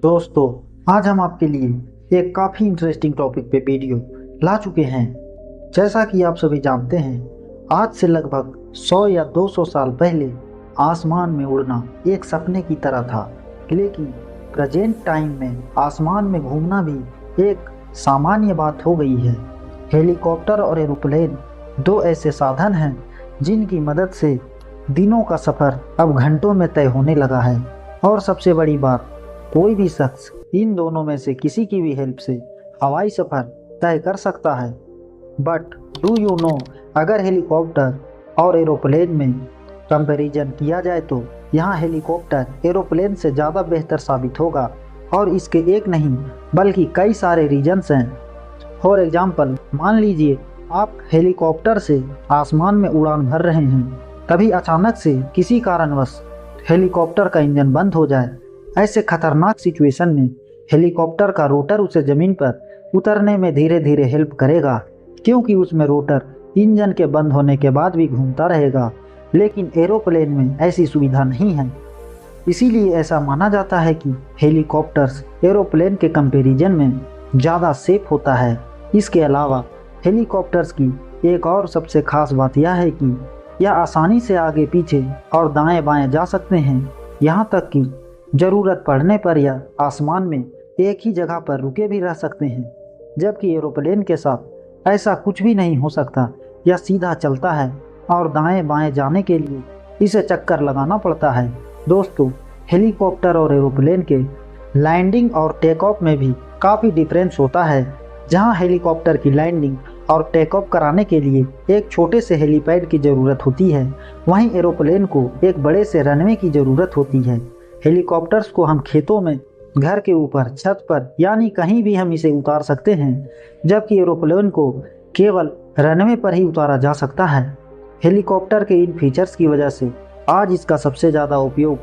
दोस्तों, आज हम आपके लिए एक काफ़ी इंटरेस्टिंग टॉपिक पे वीडियो ला चुके हैं। जैसा कि आप सभी जानते हैं, आज से लगभग 100 या 200 साल पहले आसमान में उड़ना एक सपने की तरह था, लेकिन प्रेजेंट टाइम में आसमान में घूमना भी एक सामान्य बात हो गई है। हेलीकॉप्टर और एरोप्लेन दो ऐसे साधन हैं जिनकी मदद से दिनों का सफ़र अब घंटों में तय होने लगा है। और सबसे बड़ी बात, कोई भी शख्स इन दोनों में से किसी की भी हेल्प से हवाई सफ़र तय कर सकता है। बट डू यू नो, अगर हेलीकॉप्टर और एरोप्लेन में कंपैरिजन किया जाए तो यहाँ हेलीकॉप्टर एरोप्लेन से ज़्यादा बेहतर साबित होगा। और इसके एक नहीं बल्कि कई सारे रीजन्स हैं। फॉर एग्जाम्पल, मान लीजिए आप हेलीकॉप्टर से आसमान में उड़ान भर रहे हैं, तभी अचानक से किसी कारणवश हेलीकॉप्टर का इंजन बंद हो जाए। ऐसे खतरनाक सिचुएशन में हेलीकॉप्टर का रोटर उसे ज़मीन पर उतरने में धीरे धीरे हेल्प करेगा, क्योंकि उसमें रोटर इंजन के बंद होने के बाद भी घूमता रहेगा। लेकिन एरोप्लेन में ऐसी सुविधा नहीं है। इसीलिए ऐसा माना जाता है कि हेलीकॉप्टर्स एरोप्लेन के कंपैरिजन में ज़्यादा सेफ होता है। इसके अलावा हेलीकॉप्टर्स की एक और सबसे खास बात यह है कि यह आसानी से आगे पीछे और दाएं बाएं जा सकते हैं, यहाँ तक कि ज़रूरत पड़ने पर यह आसमान में एक ही जगह पर रुके भी रह सकते हैं। जबकि एरोप्लेन के साथ ऐसा कुछ भी नहीं हो सकता। यह सीधा चलता है और दाएं बाएं जाने के लिए इसे चक्कर लगाना पड़ता है। दोस्तों, हेलीकॉप्टर और एरोप्लेन के लैंडिंग और टेक ऑफ में भी काफ़ी डिफरेंस होता है। जहां हेलीकॉप्टर की लैंडिंग और टेक ऑफ कराने के लिए एक छोटे से हेलीपैड की ज़रूरत होती है, वहीं एरोप्लेन को एक बड़े से रनवे की ज़रूरत होती है। हेलीकॉप्टर्स को हम खेतों में, घर के ऊपर, छत पर, यानी कहीं भी हम इसे उतार सकते हैं, जबकि एरोप्लेन को केवल रनवे पर ही उतारा जा सकता है। हेलीकॉप्टर के इन फीचर्स की वजह से आज इसका सबसे ज़्यादा उपयोग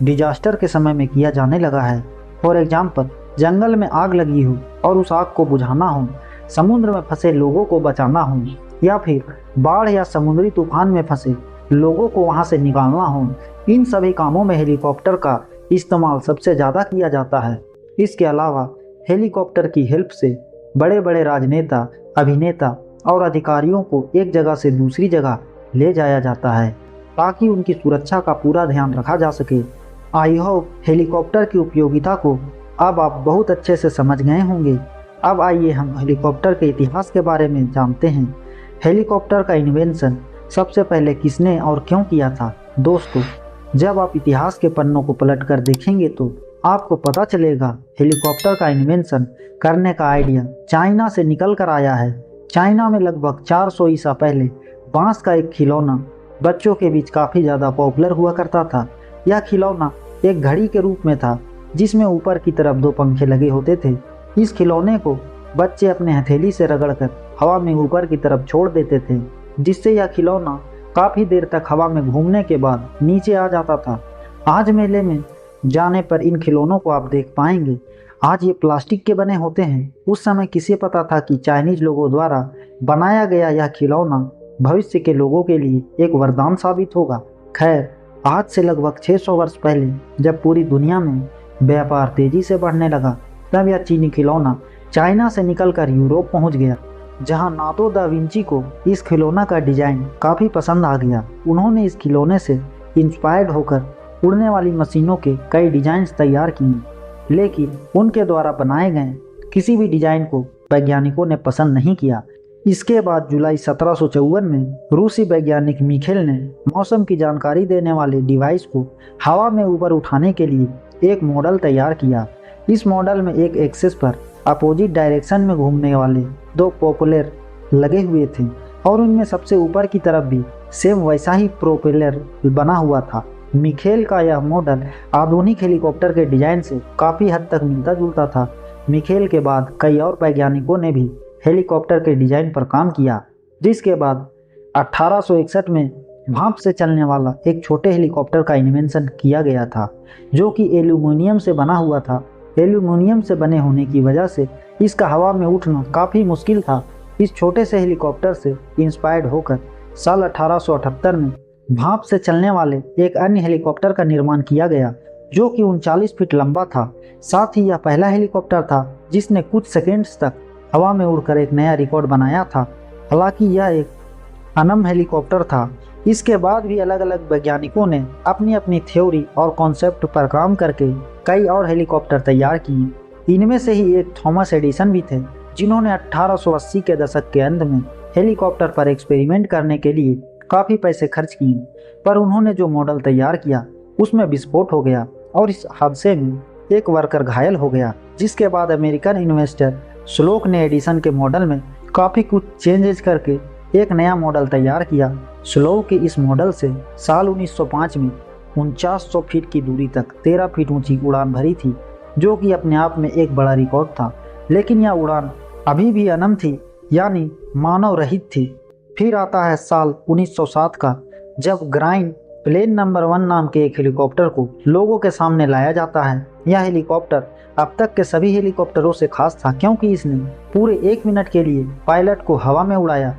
डिजास्टर के समय में किया जाने लगा है। फॉर एग्जाम्पल, जंगल में आग लगी हो और उस आग को बुझाना हो, समुद्र में फंसे लोगों को बचाना हो, या फिर बाढ़ या समुद्री तूफान में फंसे लोगों को वहां से निकालना हो, इन सभी कामों में हेलीकॉप्टर का इस्तेमाल सबसे ज़्यादा किया जाता है। इसके अलावा हेलीकॉप्टर की हेल्प से बड़े बड़े राजनेता, अभिनेता और अधिकारियों को एक जगह से दूसरी जगह ले जाया जाता है, ताकि उनकी सुरक्षा का पूरा ध्यान रखा जा सके। आई होप हेलीकॉप्टर की उपयोगिता को अब आप बहुत अच्छे से समझ गए होंगे। अब आइए हम हेलीकॉप्टर के इतिहास के बारे में जानते हैं। हेलीकॉप्टर का इन्वेंशन सबसे पहले किसने और क्यों किया था? दोस्तों, जब आप इतिहास के पन्नों को पलट कर देखेंगे तो आपको पता चलेगा हेलीकॉप्टर का इन्वेंशन करने का आइडिया चाइना से निकल कर आया है। चाइना में लगभग 400 ईसा पहले बांस का एक खिलौना बच्चों के बीच काफ़ी ज़्यादा पॉपुलर हुआ करता था। यह खिलौना एक घड़ी के रूप में था, जिसमें ऊपर की तरफ 2 पंखे लगे होते थे। इस खिलौने को बच्चे अपने हथेली से रगड़कर हवा में ऊपर की तरफ छोड़ देते थे, जिससे यह खिलौना काफ़ी देर तक हवा में घूमने के बाद नीचे आ जाता था। आज मेले में जाने पर इन खिलौनों को आप देख पाएंगे। आज ये प्लास्टिक के बने होते हैं। उस समय किसे पता था कि चाइनीज लोगों द्वारा बनाया गया यह खिलौना भविष्य के लोगों के लिए एक वरदान साबित होगा। खैर, आज से लगभग 600 वर्ष पहले जब पूरी दुनिया में व्यापार तेजी से बढ़ने लगा, तब यह चीनी खिलौना चाइना से निकलकर यूरोप पहुंच गया, जहां नातो दा विंची को इस खिलौना का डिजाइन काफ़ी पसंद आ गया। उन्होंने इस खिलौने से इंस्पायर्ड होकर उड़ने वाली मशीनों के कई डिजाइन्स तैयार किए, लेकिन उनके द्वारा बनाए गए किसी भी डिजाइन को वैज्ञानिकों ने पसंद नहीं किया। इसके बाद जुलाई 1754 में रूसी वैज्ञानिक मिखेल ने मौसम की जानकारी देने वाले डिवाइस को हवा में ऊपर उठाने के लिए एक मॉडल तैयार किया। इस मॉडल में एक एक्सिस पर अपोजिट डायरेक्शन में घूमने वाले 2 प्रोपेलर लगे हुए थे, और उनमें सबसे ऊपर की तरफ भी सेम वैसा ही प्रोपेलर बना हुआ था। मिखेल का यह मॉडल आधुनिक हेलीकॉप्टर के डिजाइन से काफ़ी हद तक मिलता जुलता था। मिखेल के बाद कई और वैज्ञानिकों ने भी हेलीकॉप्टर के डिजाइन पर काम किया, जिसके बाद 1861 में भाप से चलने वाला एक छोटे हेलीकॉप्टर का इन्वेंशन किया गया था, जो कि एल्यूमिनियम से बना हुआ था। एल्यूमिनियम से बने होने की वजह से इसका हवा में उठना काफ़ी मुश्किल था। इस छोटे से हेलीकॉप्टर से इंस्पायर्ड होकर साल 1878 में भाप से चलने वाले एक अन्य हेलीकॉप्टर का निर्माण किया गया, जो कि 39 फीट लंबा था। साथ ही यह पहला हेलीकॉप्टर था जिसने कुछ सेकेंड्स तक हवा में उड़कर एक नया रिकॉर्ड बनाया था। हालांकि यह एक अनम हेलीकॉप्टर था। इसके बाद भी अलग अलग वैज्ञानिकों ने अपनी अपनी थ्योरी और कॉन्सेप्ट पर काम करके कई और हेलीकॉप्टर तैयार किए। इनमें से ही एक थॉमस एडिसन भी थे, जिन्होंने 1880 के दशक के अंत में हेलीकॉप्टर पर एक्सपेरिमेंट करने के लिए काफ़ी पैसे खर्च किए, पर उन्होंने जो मॉडल तैयार किया उसमें विस्फोट हो गया और इस हादसे में एक वर्कर घायल हो गया। जिसके बाद अमेरिकन इन्वेस्टर स्लोक ने एडिसन के मॉडल में काफ़ी कुछ चेंजेस करके एक नया मॉडल तैयार किया। स्लोक के इस मॉडल से साल 1905 में 4900 फीट की दूरी तक 13 फीट ऊंची उड़ान भरी थी, जो कि अपने आप में एक बड़ा रिकॉर्ड था। लेकिन यह उड़ान अभी भी अनम थी, यानी मानव रहित थी। फिर आता है साल 1907 का, जब ग्राइंड प्लेन नंबर 1 नाम के एक हेलीकॉप्टर को लोगों के सामने लाया जाता है। यह हेलीकॉप्टर अब तक के सभी हेलीकॉप्टरों से खास था, क्योंकि इसने पूरे 1 मिनट के लिए पायलट को हवा में उड़ाया।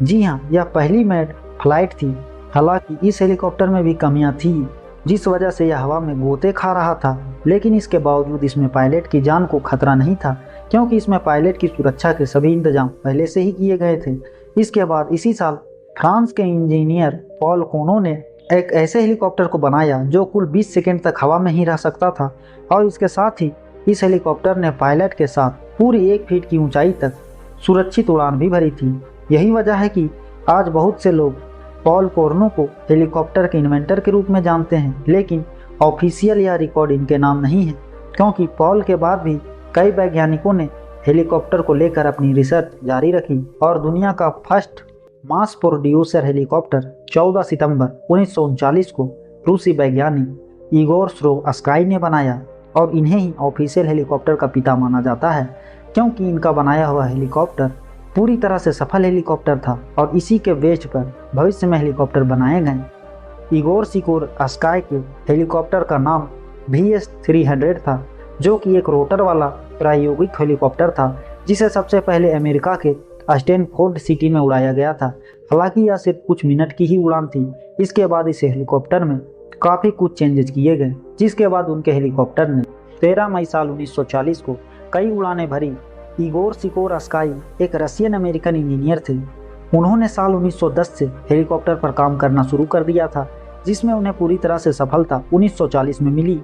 जी हाँ, यह पहली मैड फ्लाइट थी। हालांकि इस हेलीकॉप्टर में भी कमियां थी, जिस वजह से यह हवा में गोते खा रहा था। लेकिन इसके बावजूद इसमें पायलट की जान को खतरा नहीं था, क्योंकि इसमें पायलट की सुरक्षा के सभी इंतजाम पहले से ही किए गए थे। इसके बाद इसी साल फ्रांस के इंजीनियर पॉल कोनो ने एक ऐसे हेलीकॉप्टर को बनाया जो कुल 20 सेकंड तक हवा में ही रह सकता था, और इसके साथ ही इस हेलीकॉप्टर ने पायलट के साथ पूरी 1 फीट की ऊंचाई तक सुरक्षित उड़ान भी भरी थी। यही वजह है कि आज बहुत से लोग पॉल कोर्नो को हेलीकॉप्टर के इन्वेंटर के रूप में जानते हैं, लेकिन ऑफिशियल या रिकॉर्ड इनके नाम नहीं है, क्योंकि पॉल के बाद भी कई वैज्ञानिकों ने हेलीकॉप्टर को लेकर अपनी रिसर्च जारी रखी और दुनिया का फर्स्ट मास प्रोड्यूसर हेलीकॉप्टर 14 सितंबर 1939 को रूसी वैज्ञानिक इगोर स्रोवस्काई ने बनाया, और इन्हें ही ऑफिशियल हेलीकॉप्टर का पिता माना जाता है, क्योंकि इनका बनाया हुआ हेलीकॉप्टर पूरी तरह से सफल हेलीकॉप्टर था और इसी के बेस पर भविष्य में हेलीकॉप्टर बनाए गए। इगोर स्रोवस्काई के हेलीकॉप्टर का नाम VS-300 था, जो कि एक रोटर वाला प्रायोगिक हेलीकॉप्टर था, जिसे सबसे पहले अमेरिका के स्टैनफोर्ड सिटी में उड़ाया गया था। हालांकि यह सिर्फ कुछ मिनट की ही उड़ान थी। इसके बाद इस हेलीकॉप्टर में काफ़ी कुछ चेंजेस किए गए, जिसके बाद उनके हेलीकॉप्टर ने 13 मई साल 1940 को कई उड़ानें भरी। इगोर स्रोवस्काई एक रशियन अमेरिकन इंजीनियर थे। उन्होंने साल 1910 से हेलीकॉप्टर पर काम करना शुरू कर दिया था, जिसमें उन्हें पूरी तरह से सफलता 1940 में मिली।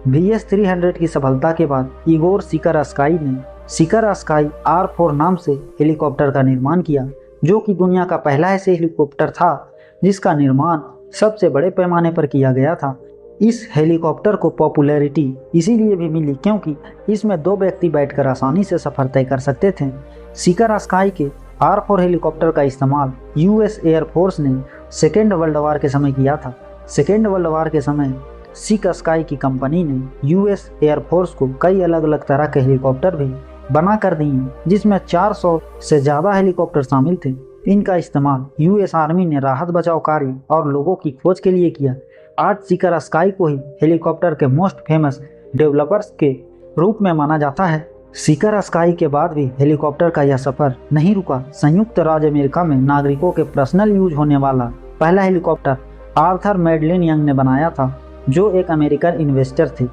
VS-300 की सफलता के बाद इगोर स्रोवस्काई ने स्काई R4 नाम से हेलीकॉप्टर का निर्माण किया, जो कि दुनिया का पहला ऐसे हेलीकॉप्टर था जिसका निर्माण सबसे बड़े पैमाने पर किया गया था। इस हेलीकॉप्टर को पॉपुलैरिटी इसीलिए भी मिली क्योंकि इसमें 2 व्यक्ति बैठकर आसानी से सफर तय कर सकते थे। स्काई के R4 हेलीकॉप्टर का इस्तेमाल US एयरफोर्स ने सेकेंड वर्ल्ड वॉर के समय किया था। सेकेंड वर्ल्ड वॉर के समय स्काई की कंपनी ने US एयरफोर्स को कई अलग अलग तरह के हेलीकॉप्टर भी बना कर दिए, जिसमें 400 से ज़्यादा हेलीकॉप्टर शामिल थे। इनका इस्तेमाल US आर्मी ने राहत बचाव कार्य और लोगों की खोज के लिए किया। आज स्काई को ही हेलीकॉप्टर के मोस्ट फेमस डेवलपर्स के रूप में माना जाता है। स्काई के बाद भी हेलीकॉप्टर का यह सफर नहीं रुका। संयुक्त राज्य अमेरिका में नागरिकों के पर्सनल यूज होने वाला पहला हेलीकॉप्टर आर्थर मेडलिन यंग ने बनाया था, जो एक अमेरिकन इन्वेस्टर थे।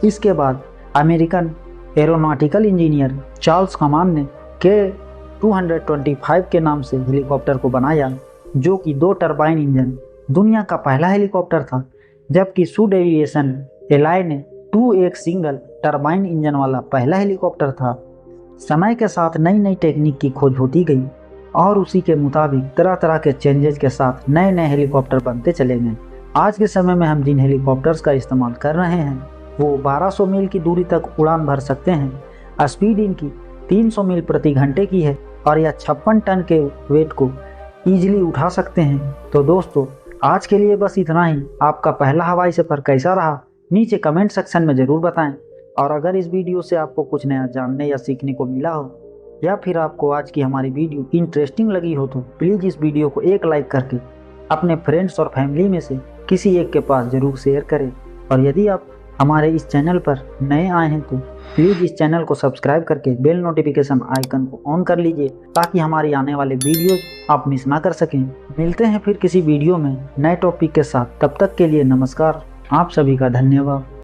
इसके बाद अमेरिकन एरोनॉटिकल इंजीनियर चार्ल्स कमान ने K-225 के नाम से हेलीकॉप्टर को बनाया, जो कि 2 टरबाइन इंजन दुनिया का पहला हेलीकॉप्टर था, जबकि सूड एविएशन एलाई ने 2 एक सिंगल टरबाइन इंजन वाला पहला हेलीकॉप्टर था। समय के साथ नई नई टेक्निक की खोज होती गई और उसी के मुताबिक तरह तरह के चेंजेस के साथ नए नए हेलीकॉप्टर बनते चले गए। आज के समय में हम जिन हेलीकॉप्टर्स का इस्तेमाल कर रहे हैं वो 1200 मील की दूरी तक उड़ान भर सकते हैं। स्पीड इनकी 300 मील प्रति घंटे की है और यह 56 टन के वेट को ईजिली उठा सकते हैं। तो दोस्तों, आज के लिए बस इतना ही। आपका पहला हवाई सफ़र कैसा रहा नीचे कमेंट सेक्शन में ज़रूर बताएं। और अगर इस वीडियो से आपको कुछ नया जानने या सीखने को मिला हो या फिर आपको आज की हमारी वीडियो इंटरेस्टिंग लगी हो तो प्लीज़ इस वीडियो को एक लाइक करके अपने फ्रेंड्स और फैमिली में से किसी एक के पास ज़रूर शेयर करें। और यदि आप हमारे इस चैनल पर नए आए हैं तो प्लीज़ इस चैनल को सब्सक्राइब करके बेल नोटिफिकेशन आइकन को ऑन कर लीजिए, ताकि हमारी आने वाले वीडियोज़ आप मिस ना कर सकें। मिलते हैं फिर किसी वीडियो में नए टॉपिक के साथ। तब तक के लिए नमस्कार। आप सभी का धन्यवाद।